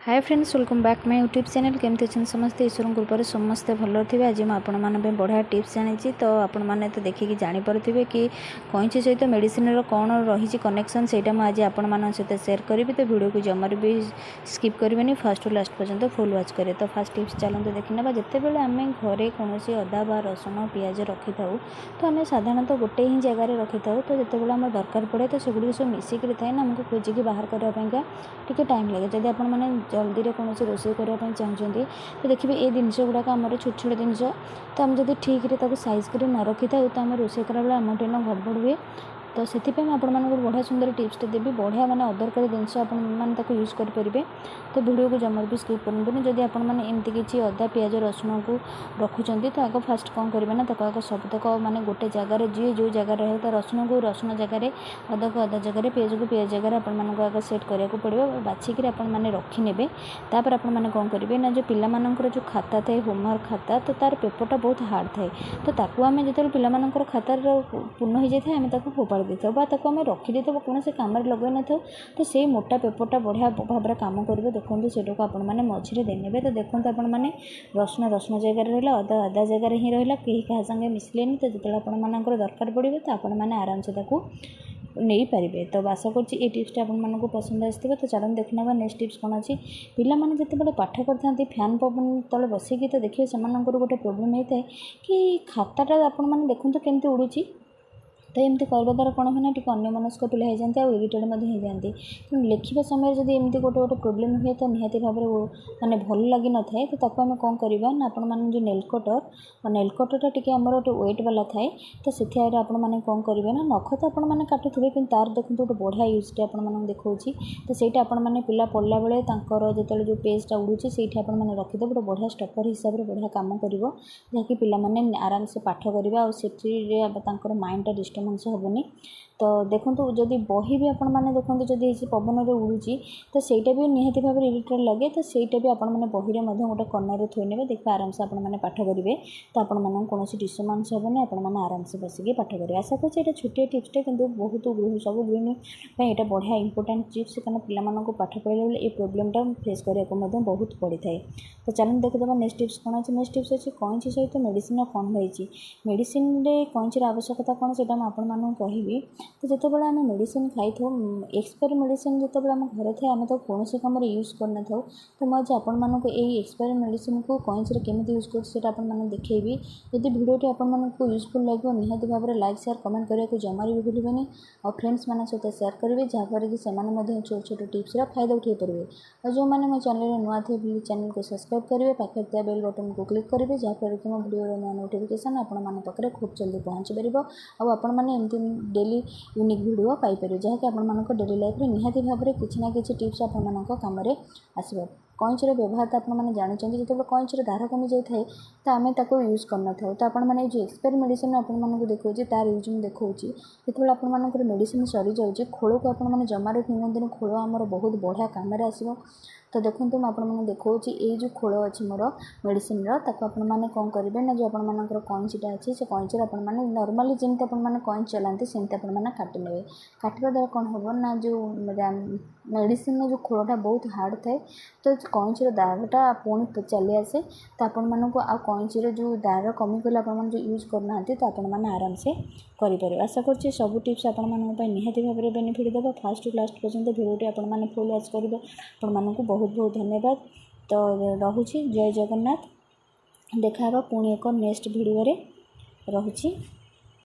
Hi friends, welcome back my YouTube channel. केमती अच्छे समस्ते ईश्वर कृपा समस्ते भल थे। आज मैं आपने बढ़िया टिप्स जानी तो आपने तो देखिए जानीपे कि कईची सहित मेडिसिन कौन रही कनेक्शन से आज आपण सहित सेयार करी। तो वीडियो को जमार भी स्किप करेंगे, फर्स्ट टू लास्ट पर्यंत फुल वाच करें। तो फास्ट टिप्स चलते देखने जिते बड़े आम घरे कौन अदा बा रसुण पिज रखी था तो आम साधारणतः गोटे ही जगार रखी था। तो जिते आम दरकार पड़े तो सेगुड़ी सब मिसिक थाए ना आमको खोजिकी बाहर करने टी टाइम लगे। जब आप जल्दी कौन रोषे करने चाहते तो देखिए ये जिनस गुड़ाक आम छोट छोट जिनस तो आम जब ठीक से सैज कर न रखी था तो आम रोषे करा बेले आम टेन गड़बड़ हुए। तो से आपको बढ़िया सुंदर टिप्स देवी, बढ़िया माने अदरकारी जिनस आपको यूज करेंगे। तो वीडियो को जमार भी स्किप करूँ। जदि आपमती किसी अदा पिज रसुण को रखुच्च तो आग फास्ट कौन करेंगे ना आग सबतक माने गोटे जगार जी जो जगार रहे तो रसुण को रसुण जगार, अदा को अदा जगार, पिज को पिज जगार आपको आग सेट कराया पड़ो। बाछिकी आपने रखिने तापर आपने कौन करेंगे ना जो पिलामानंकर जो खाता थाए होमवर्क खाता तो तार पेपरटा बहुत हार्ड थाए तो ताकू आम जो पिलामानंकर खातार पूर्ण हो जाए आम ताकू फोपाड़ी देता आम रखी देता कौन से कम लगे न था। तो से मोटा पेपरटा बढ़िया भाव में कम कर देखो से आपने मझे देने। तो देखो आपने रसुण रसुण जगार रहा, अदा अदा जगार ही रहा, कहीं क्या संगे मिसलेनी। तो जो आपंकर दरकार पड़ो तो आपने आराम से नहीं पारे। तो आशा करुँच ये टिप्सटा आपको पसंद आसो। तो चलो देखना नेक्स्ट टिप्स कौन अच्छी। पिलामाने जिते पाठ करते फैन पवन तले बसिकी तो देखिए से गोटे प्रोब्लेम होता है कि खाताटा आपने देखो केमती उड़ूची। तो एमती करने द्वारा कौन है ना टी अन्यमनस्क पिला हो जाते इरिटेड हो जाती। तो लिखा समय जब एमती गोटे गोटे प्रोब्लेम हुए तो निहाती भाव माने भल लगी न था। तो आम कौन करवा ना आपण जो नेल कटरटा टी आम गोटे वेट वाला थाए तो से आपने कौन करेंगे ना नख तो आपने काटुवे कि तार देखते गोटे बढ़िया यूजटे आपको देखा। तो सहीटा आपने पिला पढ़ला बेले जो जो पेजटा उड़ूची से आपने रखिदे गोटे बढ़िया स्टपर हिसाब से बढ़िया कम कर जहाँकि पिलामाने आराम से पाठ करेंगे और माइंडटा डिस्टर्ब हेनी। तो देखो जदि बही भी आपने देखो जदि पवन में उड़ूची तो सहीटा भी निहाती भाव में इरिटेड लगे। तो सहीटा भी आपने बही में गोटे कर्नर थोई ने देखिए आराम से आपने पाठ करेंगे। तो आपको कौन डिस्टर्बांस हेनी, आपने आराम से बसिक पाठ करेंगे। आशा करुँच ये छोटिया टिप्सटे कि बहुत सब गृहिणी यहाँ बढ़िया इंपोर्टाट टिप्स कारण पिला पाठ पढ़ाला बेले ये प्रोब्लेमटा फेस करने को बहुत पड़ी थाए। तो चलो देखिए नेक्स्ट टिप्स कौन अच्छी। नेक्स्ट टिप्स अच्छी कईची सहित मेडिसिन कौन रही मेडिसिन कईचर आवश्यकता कौन से आपको कहबी। तो जिते बड़े आम मेडिसिन खाई था एक्सपायरी मेडिसिन जो आम घर थे आम तो कौन कम यूज करना था। तो मुझे आपको यही एक्सपायरी मेडिसिन को कईचर केमी यूज कर देखी। जदि भिडियोटी आपको यूजफुल लगे निहाती भाव में लाइक शेयर कमेंट करने को जमार भी भूलें और फ्रेंड्स मान सहित शेयर करेंगे जहाँफल कि से छोट छोट टिप्स फायदा उठे पारे। और जो मैंने मो चैनल नुआ थे चैनल को सब्सक्राइब करेंगे, पाखे बेल बटन को क्लिक करेंगे जहाँफल कि मो वीडियो नया नोटिफिकेशन आपंकर खूब जल्दी पहुँची पार। और आपमती डेली यूनिक वीडियो पाइपर जहाँकि आप डेली लाइफ में निहाती भाव में किसी ना कि टिप्स आपम आसो। कईचर व्यवहार तो आपने जानते जो कईचर धार कमी जाए तो आम यूज करना था। तो आपने जो एक्सपायरी मेडिसिन आपको देखा तार यूज में देखा जो आपर मेडिसिन सरी जाऊँगी खोल को आपने जमार फिंगती खोल आमर बहुत बढ़िया कम आसो। तो देखो मैं आपको देखा ये जो खोल अच्छी मोर मेडिसिन आपने कौन करेंगे ना जो आपर कईचीटा अच्छी से कईचर आपने नॉर्मली जमी आपने कईच चलाते सेमती आपने काटि ने। काटिया द्वारा कौन हम ना जो मेडिसिन जो खोलटा बहुत हार्ड थाए तो कईचर दागटा पुणी चली आसे। तो आपको आ कईचर जो दाग कमी गले आप जो यूज करना तो आपने आराम से करें। आशा करुँच सब टिप्स आपंपाई निहाती भाव में बेनिफिट देव। फास्ट टू लास्ट पर्यंत भिडियोटी आपने फुल वाच करेंगे आपको बहुत बहुत धन्यवाद। तो रहुछि जय जगन्नाथ। देखा पुणी एक नेक्स्ट भिडियो रे रहुछि।